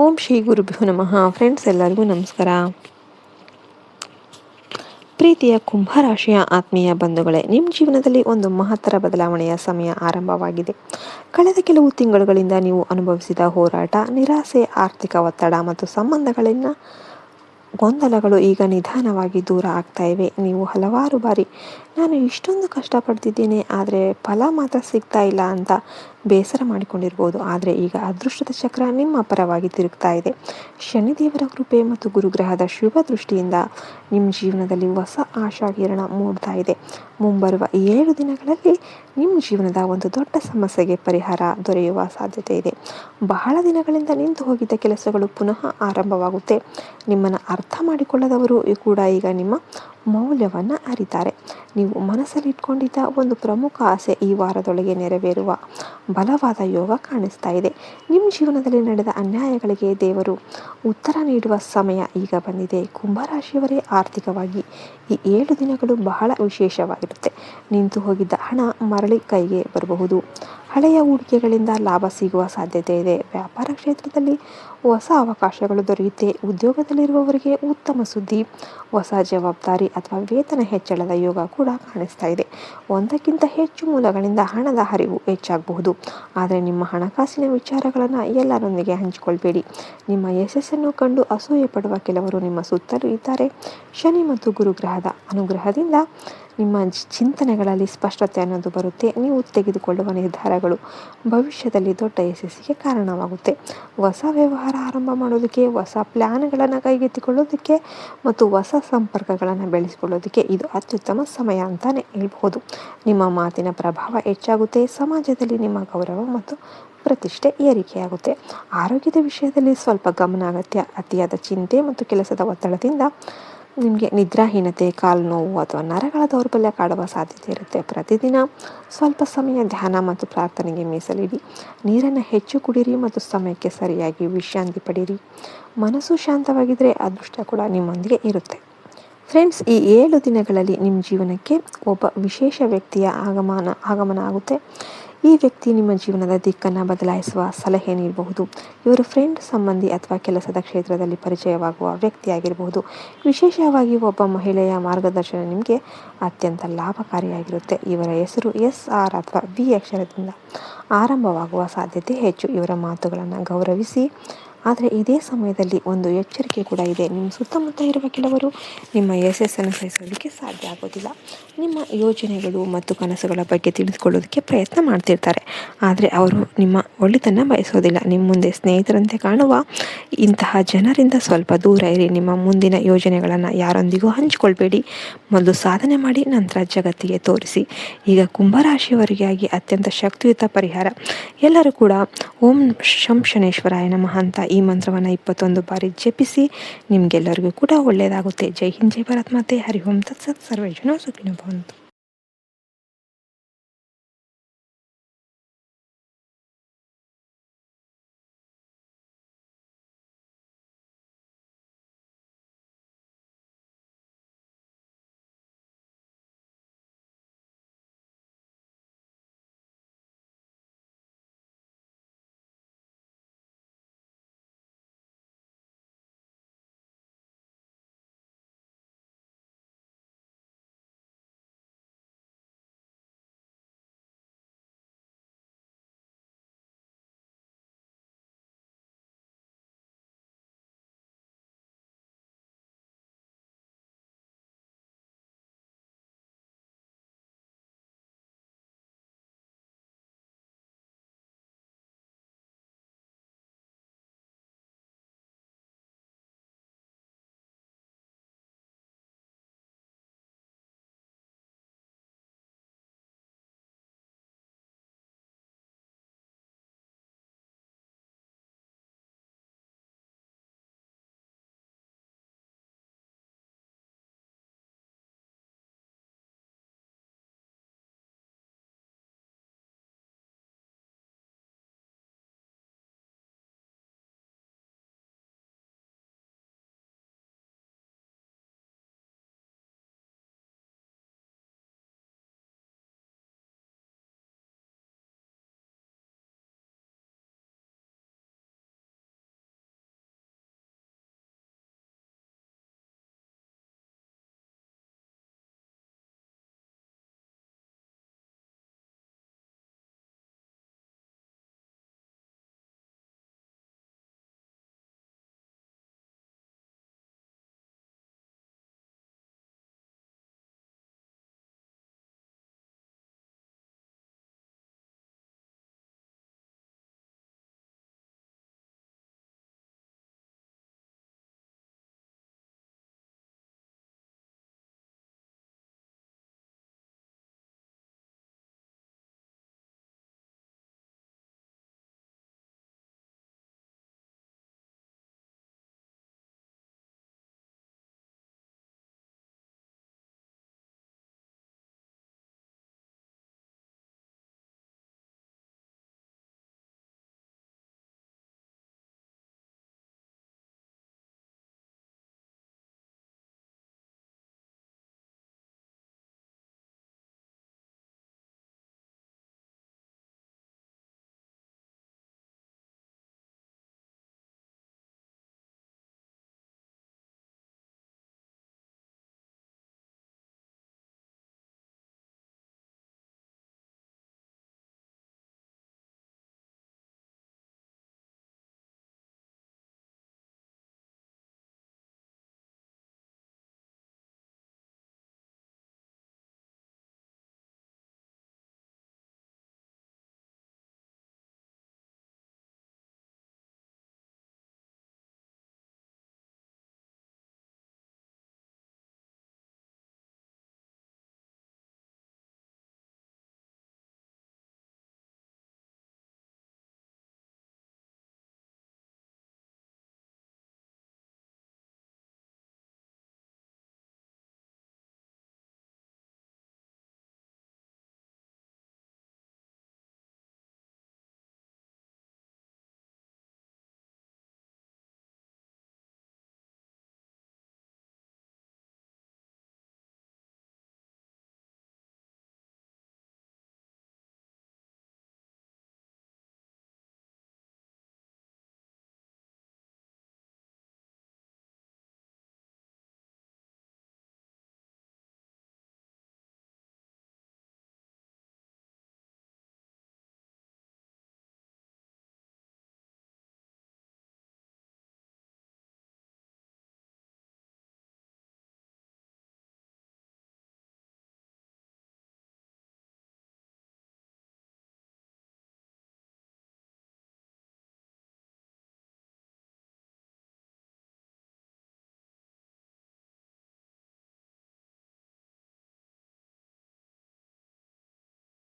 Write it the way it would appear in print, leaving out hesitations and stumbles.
ಓಂ ಶ್ರೀ ಗುರುಭ್ಯೋ ನಮಃ. ಫ್ರೆಂಡ್ಸ್, ಎಲ್ಲರಿಗೂ ನಮಸ್ಕಾರ. ಪ್ರೀತಿಯ ಕುಂಭರಾಶಿಯ ಆತ್ಮೀಯ ಬಂಧುಗಳೇ, ನಿಮ್ಮ ಜೀವನದಲ್ಲಿ ಒಂದು ಮಹತ್ತರ ಬದಲಾವಣೆಯ ಸಮಯ ಆರಂಭವಾಗಿದೆ. ಕಳೆದ ಕೆಲವು ತಿಂಗಳುಗಳಿಂದ ನೀವು ಅನುಭವಿಸಿದ ಹೋರಾಟ, ನಿರಾಸೆ, ಆರ್ಥಿಕ ಒತ್ತಡ ಮತ್ತು ಸಂಬಂಧಗಳಿಂದ ಗೊಂದಲಗಳು ಈಗ ನಿಧಾನವಾಗಿ ದೂರ ಆಗ್ತಾ ಇವೆ. ನೀವು ಹಲವಾರು ಬಾರಿ ನಾನು ಇಷ್ಟೊಂದು ಕಷ್ಟಪಡ್ತಿದ್ದೇನೆ, ಆದರೆ ಫಲ ಮಾತ್ರ ಸಿಗ್ತಾ ಇಲ್ಲ ಅಂತ ಬೇಸರ ಮಾಡಿಕೊಂಡಿರ್ಬೋದು. ಆದರೆ ಈಗ ಅದೃಷ್ಟದ ಚಕ್ರ ನಿಮ್ಮ ಪರವಾಗಿ ತಿರುಗ್ತಾ ಇದೆ. ಶನಿದೇವರ ಕೃಪೆ ಮತ್ತು ಗುರುಗ್ರಹದ ಶುಭ ದೃಷ್ಟಿಯಿಂದ ನಿಮ್ಮ ಜೀವನದಲ್ಲಿ ಹೊಸ ಆಶಾಕಿರಣ ಮೂಡ್ತಾ ಇದೆ. ಮುಂಬರುವ 7 ದಿನಗಳಲ್ಲಿ ನಿಮ್ಮ ಜೀವನದ ಒಂದು ದೊಡ್ಡ ಸಮಸ್ಯೆಗೆ ಪರಿಹಾರ ದೊರೆಯುವ ಸಾಧ್ಯತೆ ಇದೆ. ಬಹಳ ದಿನಗಳಿಂದ ನಿಂತು ಹೋಗಿದ್ದ ಕೆಲಸಗಳು ಪುನಃ ಆರಂಭವಾಗುತ್ತೆ. ನಿಮ್ಮನ್ನು ಅರ್ಥ ಮಾಡಿಕೊಳ್ಳದವರು ಕೂಡ ಈಗ ನಿಮ್ಮ ಮೌಲ್ಯವನ್ನು ಅರಿತಾರೆ. ನೀವು ಮನಸ್ಸಲ್ಲಿ ಇಟ್ಕೊಂಡಿದ್ದ ಒಂದು ಪ್ರಮುಖ ಆಸೆ ಈ ವಾರದೊಳಗೆ ನೆರವೇರುವ ಬಲವಾದ ಯೋಗ ಕಾಣಿಸ್ತಾ ಇದೆ. ನಿಮ್ಮ ಜೀವನದಲ್ಲಿ ನಡೆದ ಅನ್ಯಾಯಗಳಿಗೆ ದೇವರು ಉತ್ತರ ನೀಡುವ ಸಮಯ ಈಗ ಬಂದಿದೆ. ಕುಂಭರಾಶಿಯವರೇ, ಆರ್ಥಿಕವಾಗಿ ಈ 7 ದಿನಗಳು ಬಹಳ ವಿಶೇಷವಾಗಿರುತ್ತೆ. ನಿಂತು ಹೋಗಿದ್ದ ಹಣ ಮರಳಿ ಕೈಗೆ ಬರಬಹುದು. ಹಳೆಯ ಹೂಡಿಕೆಗಳಿಂದ ಲಾಭ ಸಿಗುವ ಸಾಧ್ಯತೆ ಇದೆ. ವ್ಯಾಪಾರ ಕ್ಷೇತ್ರದಲ್ಲಿ ಹೊಸ ಅವಕಾಶಗಳು ದೊರೆಯುತ್ತೆ. ಉದ್ಯೋಗದಲ್ಲಿರುವವರಿಗೆ ಉತ್ತಮ ಸುದ್ದಿ, ಹೊಸ ಜವಾಬ್ದಾರಿ ಅಥವಾ ವೇತನ ಹೆಚ್ಚಳದ ಯೋಗ ಕೂಡ ಕಾಣಿಸ್ತಾ ಇದೆ. ಒಂದಕ್ಕಿಂತ ಹೆಚ್ಚು ಮೂಲಗಳಿಂದ ಹಣದ ಹರಿವು ಹೆಚ್ಚಾಗಬಹುದು. ಆದರೆ ನಿಮ್ಮ ಹಣಕಾಸಿನ ವಿಚಾರಗಳನ್ನು ಎಲ್ಲರೊಂದಿಗೆ ಹಂಚಿಕೊಳ್ಬೇಡಿ. ನಿಮ್ಮ ಯಶಸ್ಸನ್ನು ಕಂಡು ಅಸೂಯೆ ಪಡುವ ಕೆಲವರು ನಿಮ್ಮ ಸುತ್ತಲೂ ಇದ್ದಾರೆ. ಶನಿ ಮತ್ತು ಗುರುಗ್ರಹದ ಅನುಗ್ರಹದಿಂದ ನಿಮ್ಮ ಚಿಂತನೆಗಳಲ್ಲಿ ಸ್ಪಷ್ಟತೆ ಅನ್ನೋದು ಬರುತ್ತೆ. ನೀವು ತೆಗೆದುಕೊಳ್ಳುವ ನಿರ್ಧಾರಗಳು ಭವಿಷ್ಯದಲ್ಲಿ ದೊಡ್ಡ ಯಶಸ್ಸಿಗೆ ಕಾರಣವಾಗುತ್ತೆ. ಹೊಸ ವ್ಯವಹಾರ ಆರಂಭ ಮಾಡೋದಕ್ಕೆ, ಹೊಸ ಪ್ಲ್ಯಾನ್ಗಳನ್ನು ಕೈಗೆತ್ತಿಕೊಳ್ಳೋದಕ್ಕೆ ಮತ್ತು ಹೊಸ ಸಂಪರ್ಕಗಳನ್ನು ಬೆಳೆಸಿಕೊಳ್ಳೋದಕ್ಕೆ ಇದು ಅತ್ಯುತ್ತಮ ಸಮಯ ಅಂತಲೇ ಹೇಳ್ಬೋದು. ನಿಮ್ಮ ಮಾತಿನ ಪ್ರಭಾವ ಹೆಚ್ಚಾಗುತ್ತೆ. ಸಮಾಜದಲ್ಲಿ ನಿಮ್ಮ ಗೌರವ ಮತ್ತು ಪ್ರತಿಷ್ಠೆ ಏರಿಕೆಯಾಗುತ್ತೆ. ಆರೋಗ್ಯದ ವಿಷಯದಲ್ಲಿ ಸ್ವಲ್ಪ ಗಮನ ಅಗತ್ಯ. ಅತಿಯಾದ ಚಿಂತೆ ಮತ್ತು ಕೆಲಸದ ಒತ್ತಡದಿಂದ ನಿಮಗೆ ನಿದ್ರಾಹೀನತೆ, ಕಾಲು ನೋವು ಅಥವಾ ನರಗಳ ದೌರ್ಬಲ್ಯ ಕಾಡುವ ಸಾಧ್ಯತೆ ಇರುತ್ತೆ. ಪ್ರತಿದಿನ ಸ್ವಲ್ಪ ಸಮಯ ಧ್ಯಾನ ಮತ್ತು ಪ್ರಾರ್ಥನೆಗೆ ಮೀಸಲಿಡಿ. ನೀರನ್ನು ಹೆಚ್ಚು ಕುಡಿಯಿರಿ ಮತ್ತು ಸಮಯಕ್ಕೆ ಸರಿಯಾಗಿ ವಿಶ್ರಾಂತಿ ಪಡೀರಿ. ಮನಸ್ಸು ಶಾಂತವಾಗಿದ್ದರೆ ಅದೃಷ್ಟ ಕೂಡ ನಿಮ್ಮೊಂದಿಗೆ ಇರುತ್ತೆ. ಫ್ರೆಂಡ್ಸ್, ಈ 7 ದಿನಗಳಲ್ಲಿ ನಿಮ್ಮ ಜೀವನಕ್ಕೆ ಒಬ್ಬ ವಿಶೇಷ ವ್ಯಕ್ತಿಯ ಆಗಮನ ಆಗುತ್ತೆ. ಈ ವ್ಯಕ್ತಿ ನಿಮ್ಮ ಜೀವನದ ದಿಕ್ಕನ್ನು ಬದಲಾಯಿಸುವ ಸಲಹೆ ನೀಡಬಹುದು. ಇವರು ಫ್ರೆಂಡ್, ಸಂಬಂಧಿ ಅಥವಾ ಕೆಲಸದ ಕ್ಷೇತ್ರದಲ್ಲಿ ಪರಿಚಯವಾಗುವ ವ್ಯಕ್ತಿಯಾಗಿರಬಹುದು. ವಿಶೇಷವಾಗಿ ಒಬ್ಬ ಮಹಿಳೆಯ ಮಾರ್ಗದರ್ಶನ ನಿಮಗೆ ಅತ್ಯಂತ ಲಾಭಕಾರಿಯಾಗಿರುತ್ತೆ. ಇವರ ಹೆಸರು SR ಅಥವಾ V ಅಕ್ಷರದಿಂದ ಆರಂಭವಾಗುವ ಸಾಧ್ಯತೆ ಹೆಚ್ಚು. ಇವರ ಮಾತುಗಳನ್ನು ಗೌರವಿಸಿ. ಆದರೆ ಇದೇ ಸಮಯದಲ್ಲಿ ಒಂದು ಎಚ್ಚರಿಕೆ ಕೂಡ ಇದೆ. ನಿಮ್ಮ ಸುತ್ತಮುತ್ತ ಇರುವ ಕೆಲವರು ನಿಮ್ಮ ಯಶಸ್ಸನ್ನು ಸಹಿಸೋದಕ್ಕೆ ಸಾಧ್ಯ ಆಗೋದಿಲ್ಲ. ನಿಮ್ಮ ಯೋಜನೆಗಳು ಮತ್ತು ಕನಸುಗಳ ಬಗ್ಗೆ ತಿಳಿದುಕೊಳ್ಳೋದಕ್ಕೆ ಪ್ರಯತ್ನ ಮಾಡ್ತಿರ್ತಾರೆ, ಆದರೆ ಅವರು ನಿಮ್ಮ ಒಳಿತನ್ನು ಬಯಸೋದಿಲ್ಲ. ನಿಮ್ಮ ಮುಂದೆ ಸ್ನೇಹಿತರಂತೆ ಕಾಣುವ ಇಂತಹ ಜನರಿಂದ ಸ್ವಲ್ಪ ದೂರ ಇರಿ. ನಿಮ್ಮ ಮುಂದಿನ ಯೋಜನೆಗಳನ್ನು ಯಾರೊಂದಿಗೂ ಹಂಚಿಕೊಳ್ಬೇಡಿ. ಮೊದಲು ಸಾಧನೆ ಮಾಡಿ, ನಂತರ ಜಗತ್ತಿಗೆ ತೋರಿಸಿ. ಈಗ ಕುಂಭರಾಶಿಯವರಿಗಾಗಿ ಅತ್ಯಂತ ಶಕ್ತಿಯುತ ಪರಿಹಾರ. ಎಲ್ಲರೂ ಕೂಡ ಓಂ ಶಂ ಶನೇಶ್ವರಾಯ ನಮಃ ಅಂತ ಈ ಮಂತ್ರವನ್ನು 21 ಬಾರಿ ಜಪಿಸಿ. ನಿಮಗೆಲ್ಲರಿಗೂ ಕೂಡ ಒಳ್ಳೆಯದಾಗುತ್ತೆ. ಜೈ ಹಿಂದ್, ಜೈ ಭಾರತ್ ಮಾತೆ. ಹರಿ ಓಂ ತತ್ಸತ್. ಸರ್ವೇ ಜನ ಸುಖಿನೋ ಭವಂತು.